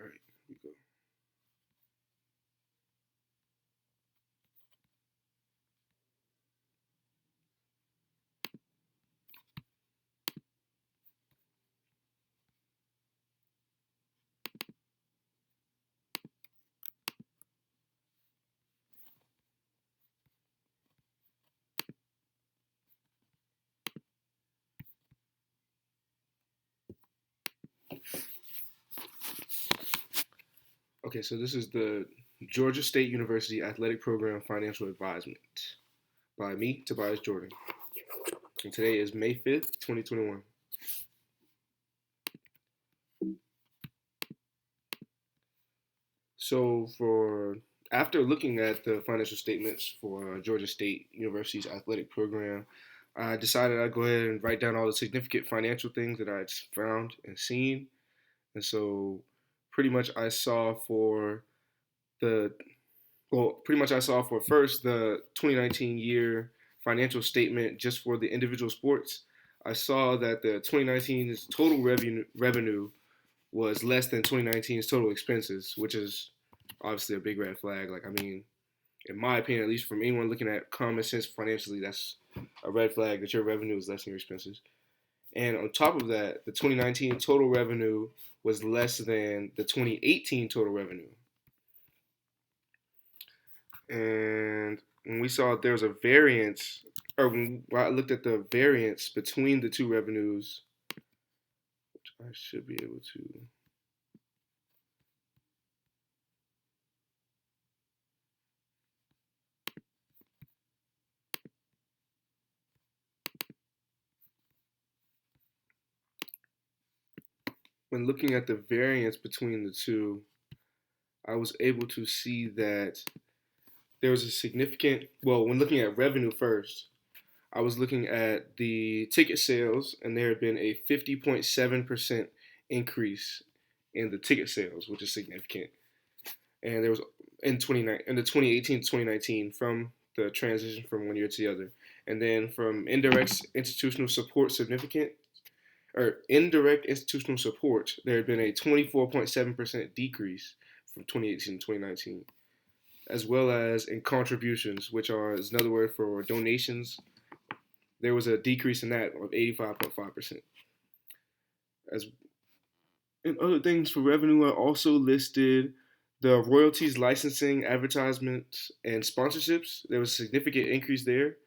right, here we go. Okay, so this is the Georgia State University Athletic Program Financial Advisement by me, Tobias Jordan. And today is May 5th, 2021. So after looking at the financial statements for Georgia State University's athletic program, I decided I'd go ahead and write down all the significant financial things that I'd found and seen. And so pretty much I saw for the pretty much I saw for first the 2019 year financial statement just for the individual sports. I saw that the 2019's total revenue was less than 2019's total expenses, which is obviously a big red flag. Like, I mean, in my opinion, at least from anyone looking at common sense financially, that's a red flag that your revenue is less than your expenses. And on top of that, the 2019 total revenue was less than the 2018 total revenue. And when we saw there was a variance, or when I looked at the variance between the two revenues, which I should be able to. When looking at the variance between the two, I was able to see that there was a significant, well, when looking at revenue first, I was looking at the ticket sales, and there had been a 50.7% increase in the ticket sales, which is significant. And there was in the 2018 to 2019 from the transition from one year to the other, and then from indirect institutional support there had been a 24.7% decrease from 2018 to 2019, as well as in contributions, which is another word for donations. There was a decrease in that of 85.5%. As in other things for revenue, I also listed the royalties, licensing, advertisements, and sponsorships. There was a significant increase there,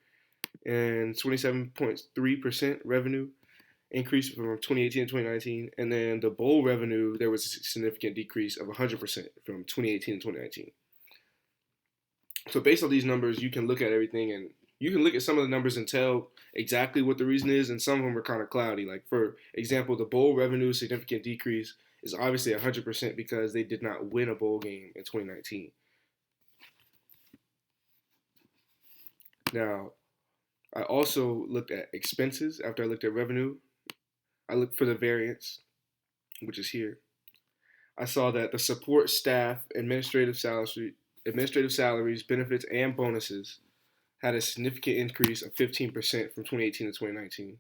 and 27.3% revenue increase from 2018 to 2019. And then the bowl revenue, there was a significant decrease of 100% from 2018 to 2019. So based on these numbers, you can look at everything, and you can look at some of the numbers and tell exactly what the reason is, and some of them are kind of cloudy. Like, for example, the bowl revenue significant decrease is obviously 100% because they did not win a bowl game in 2019. Now, I also looked at expenses after I looked at revenue. I looked for the variance, which is here. I saw that the support staff, administrative salaries, benefits, and bonuses had a significant increase of 15% from 2018 to 2019.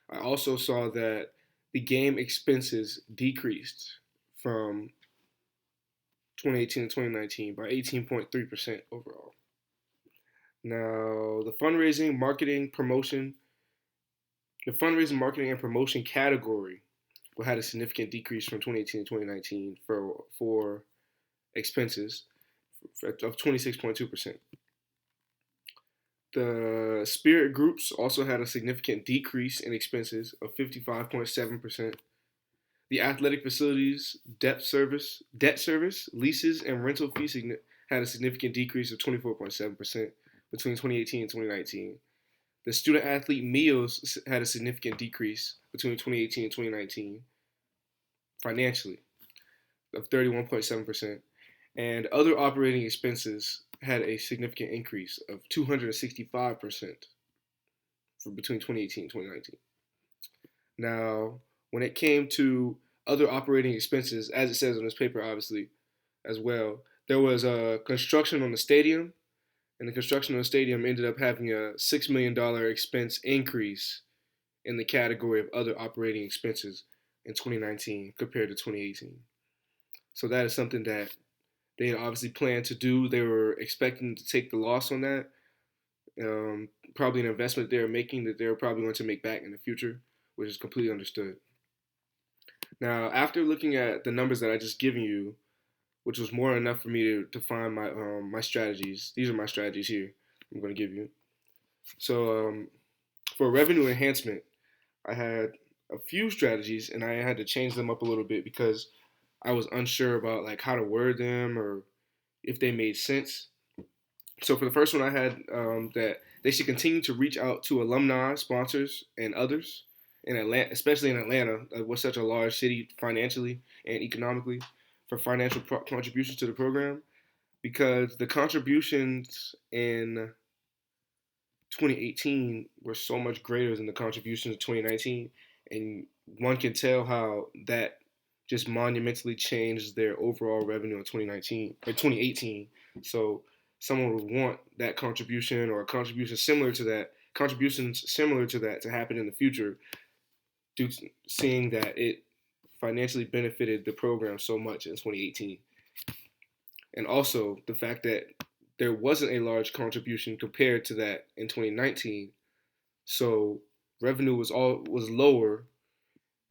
I also saw that the game expenses decreased from 2018 to 2019 by 18.3% overall. Now, the fundraising, marketing, and promotion category had a significant decrease from 2018 to 2019 for expenses of 26.2%. The spirit groups also had a significant decrease in expenses of 55.7%. The athletic facilities, debt service, leases, and rental fees had a significant decrease of 24.7% between 2018 and 2019. The student athlete meals had a significant decrease between 2018 and 2019 financially of 31.7%. And other operating expenses had a significant increase of 265% for between 2018 and 2019. Now, when it came to other operating expenses, as it says on this paper, obviously, as well, there was a construction on the stadium, and the construction of the stadium ended up having a $6 million expense increase in the category of other operating expenses in 2019 compared to 2018. So that is something that they obviously planned to do. They were expecting to take the loss on that. Probably an investment they're making that they're probably going to make back in the future, which is completely understood. Now, after looking at the numbers that I just given you, which was more than enough for me to find my strategies. These are my strategies here. I'm going to give you. So for revenue enhancement, I had a few strategies, and I had to change them up a little bit because I was unsure about like how to word them or if they made sense. So for the first one, I had that they should continue to reach out to alumni, sponsors, and others in Atlanta, especially in Atlanta, was such a large city financially and economically, for financial contributions to the program, because the contributions in 2018 were so much greater than the contributions in 2019, and one can tell how that just monumentally changed their overall revenue in 2019 or 2018. So someone would want that contribution or a contribution similar to that, contributions similar to that to happen in the future, due to seeing that it financially benefited the program so much in 2018. And also the fact that there wasn't a large contribution compared to that in 2019. So revenue was lower,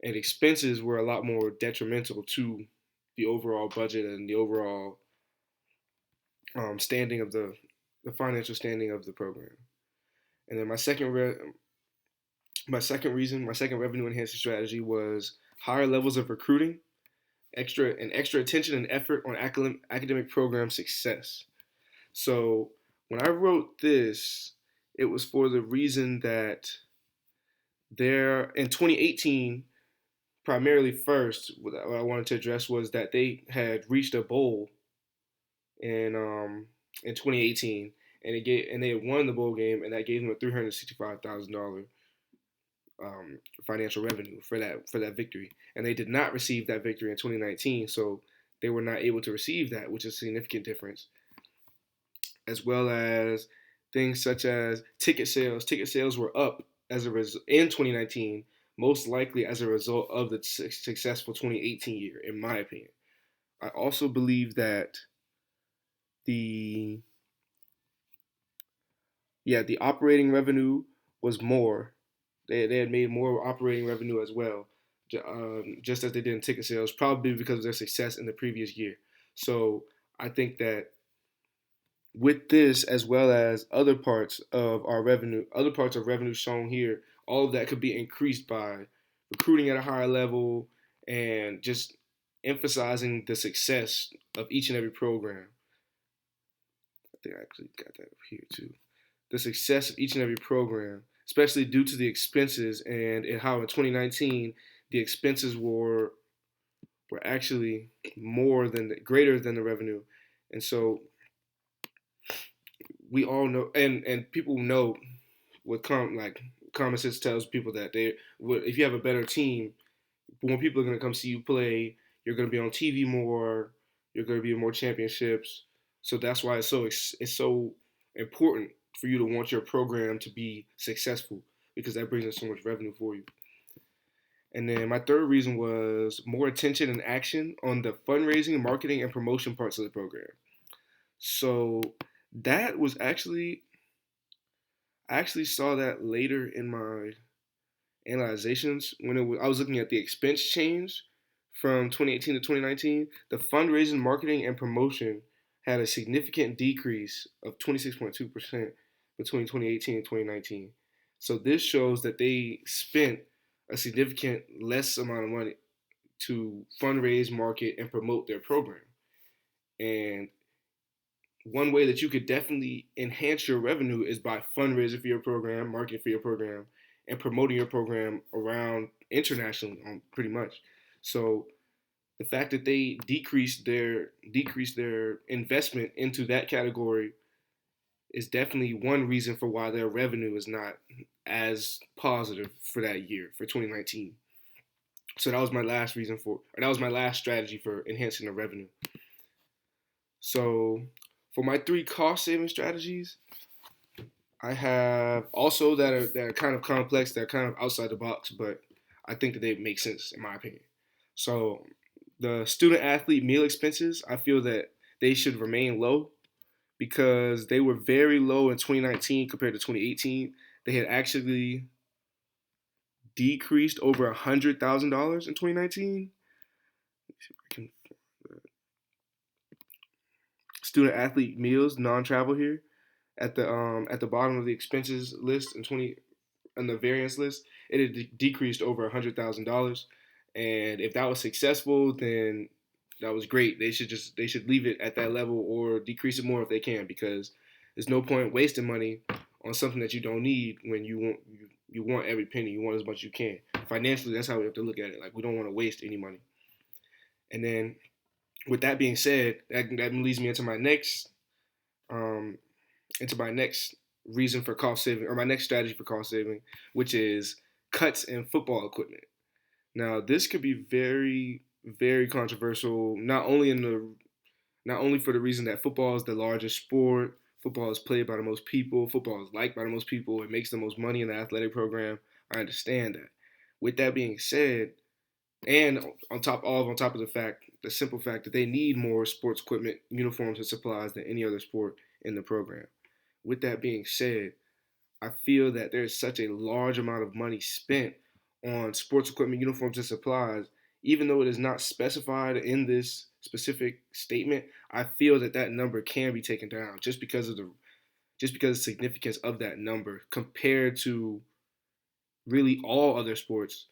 and expenses were a lot more detrimental to the overall budget and the overall standing of the financial standing of the program. And then my second revenue enhancing strategy was higher levels of recruiting, extra attention and effort on academic program success. So when I wrote this, it was for the reason that there in 2018, primarily first, what I wanted to address was that they had reached a bowl in 2018, and they had won the bowl game, and that gave them a $365,000 financial revenue for that victory, and they did not receive that victory in 2019, so they were not able to receive that, which is a significant difference, as well as things such as ticket sales. Ticket sales were up as a result in 2019, most likely as a result of the successful 2018 year, in my opinion. I also believe that the the operating revenue was more. They had made more operating revenue as well, just as they did in ticket sales, probably because of their success in the previous year. So I think that with this, as well as other parts of revenue shown here, all of that could be increased by recruiting at a higher level and just emphasizing the success of each and every program. I think I actually got that here too. The success of each and every program, especially due to the expenses and how in 2019 the expenses were actually greater than the revenue, and so we all know, and people know with common sense tells people that if you have a better team, when people are going to come see you play, you're going to be on TV more, you're going to be in more championships. So that's why it's so important for you to want your program to be successful, because that brings in so much revenue for you. And then my third reason was more attention and action on the fundraising, marketing, and promotion parts of the program. So that was I actually saw that later in my analyzations when I was looking at the expense change from 2018 to 2019. The fundraising, marketing, and promotion had a significant decrease of 26.2% between 2018 and 2019. So this shows that they spent a significant less amount of money to fundraise, market, and promote their program. And one way that you could definitely enhance your revenue is by fundraising for your program, marketing for your program, and promoting your program around internationally, pretty much. So the fact that they decreased their investment into that category is definitely one reason for why their revenue is not as positive for that year, for 2019. So that was my last strategy for enhancing the revenue. So for my 3 cost saving strategies, I have also that are kind of complex, that are kind of outside the box, but I think that they make sense in my opinion. So The student athlete meal expenses, I feel that they should remain low because they were very low in 2019 compared to 2018. They had actually decreased over $100,000 in 2019. Student athlete meals, non-travel here at the bottom of the expenses list in 20 on the variance list, it had decreased over $100,000. And if that was successful, then that was great. They should leave it at that level or decrease it more if they can, because there's no point wasting money on something that you don't need when you want every penny. You want as much as you can. Financially, that's how we have to look at it. Like, we don't want to waste any money. And then with that being said, that leads me um, into my next reason for cost saving, or my next strategy for cost saving, which is cuts in football equipment. Now, this could be very, very controversial, not only for the reason that football is the largest sport, football is played by the most people, football is liked by the most people, it makes the most money in the athletic program. I understand that. With that being said, and on top of the simple fact that they need more sports equipment, uniforms, and supplies than any other sport in the program. With that being said, I feel that there's such a large amount of money spent on sports equipment, uniforms, and supplies, even though it is not specified in this specific statement. I feel that that number can be taken down just because of the significance of that number compared to really all other sports.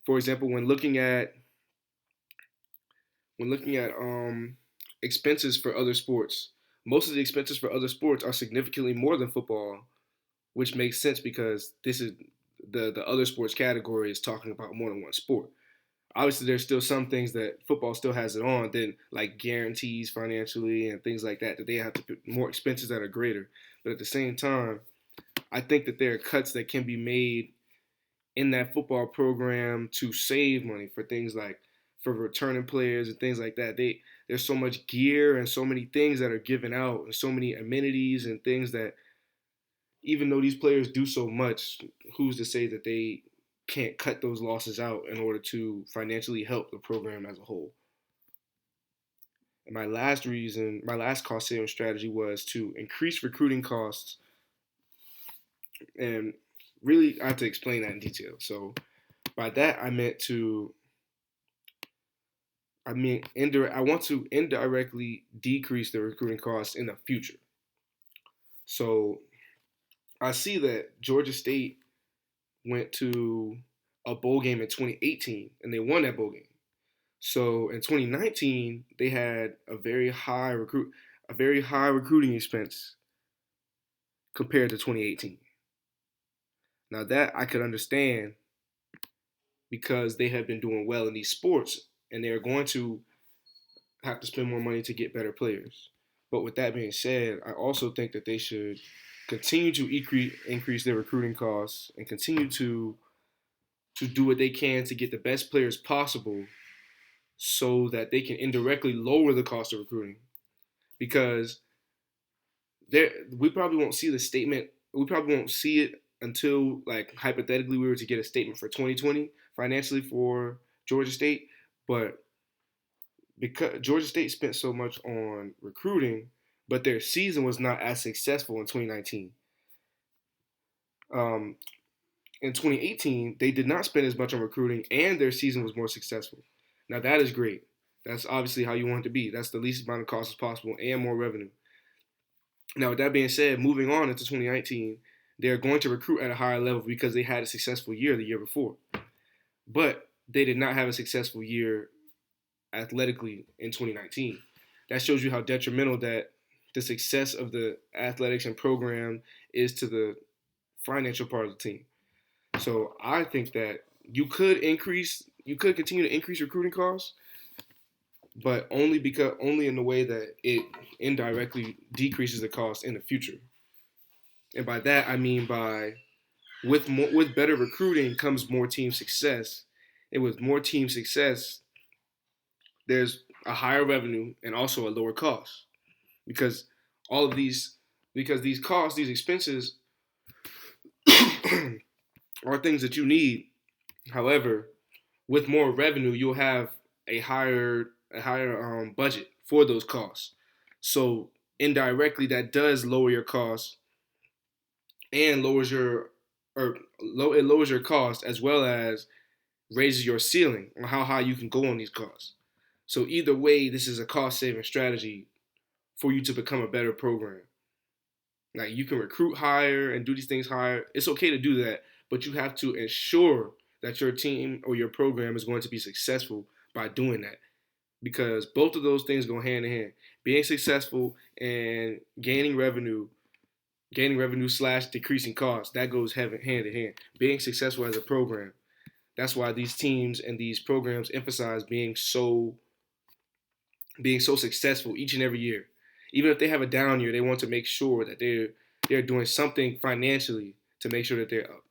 For example, when looking at expenses for other sports, most of the expenses for other sports are significantly more than football, which makes sense because this is the other sports category is talking about more than one sport. Obviously, there's still some things that football still has it on, then like guarantees financially and things like that that they have to put more expenses that are greater. But at the same time, I think that there are cuts that can be made in that football program to save money for things like for returning players and things like that. There's so much gear and so many things that are given out and so many amenities and things that even though these players do so much, who's to say that they can't cut those losses out in order to financially help the program as a whole? And my last cost saving strategy was to increase recruiting costs. And really, I have to explain that in detail. So by that, I want to indirectly decrease the recruiting costs in the future. So I see that Georgia State went to a bowl game in 2018 and they won that bowl game. So in 2019, they had a very high recruiting expense compared to 2018. Now that I could understand because they have been doing well in these sports and they're going to have to spend more money to get better players. But with that being said, I also think that they should continue to increase their recruiting costs and continue to do what they can to get the best players possible so that they can indirectly lower the cost of recruiting. Because there, we probably won't see the statement. We probably won't see it until, like, hypothetically, we were to get a statement for 2020 financially for Georgia State. But because Georgia State spent so much on recruiting, but their season was not as successful in 2019. Um, in 2018, they did not spend as much on recruiting, and their season was more successful. Now that is great. That's obviously how you want it to be. That's the least amount of cost as possible and more revenue. Now, with that being said, moving on into 2019, they're going to recruit at a higher level because they had a successful year the year before. But they did not have a successful year athletically in 2019. That shows you how detrimental that the success of the athletics and program is to the financial part of the team. So I think that you could continue to increase recruiting costs, but only in the way that it indirectly decreases the cost in the future. And by that I mean with better recruiting comes more team success, and with more team success, there's a higher revenue and also a lower cost because all of these these costs, these expenses are things that you need. However, with more revenue, you'll have a higher budget for those costs. So indirectly, that does lower your costs and it lowers your cost as well as raises your ceiling on how high you can go on these costs. So either way, this is a cost saving strategy for you to become a better program. Like you can recruit higher and do these things higher. It's okay to do that, but you have to ensure that your team or your program is going to be successful by doing that. Because both of those things go hand in hand. Being successful and gaining revenue slash decreasing costs, that goes hand in hand. Being successful as a program. That's why these teams and these programs emphasize being so successful each and every year. Even if they have a down year, they want to make sure that they're doing something financially to make sure that they're up.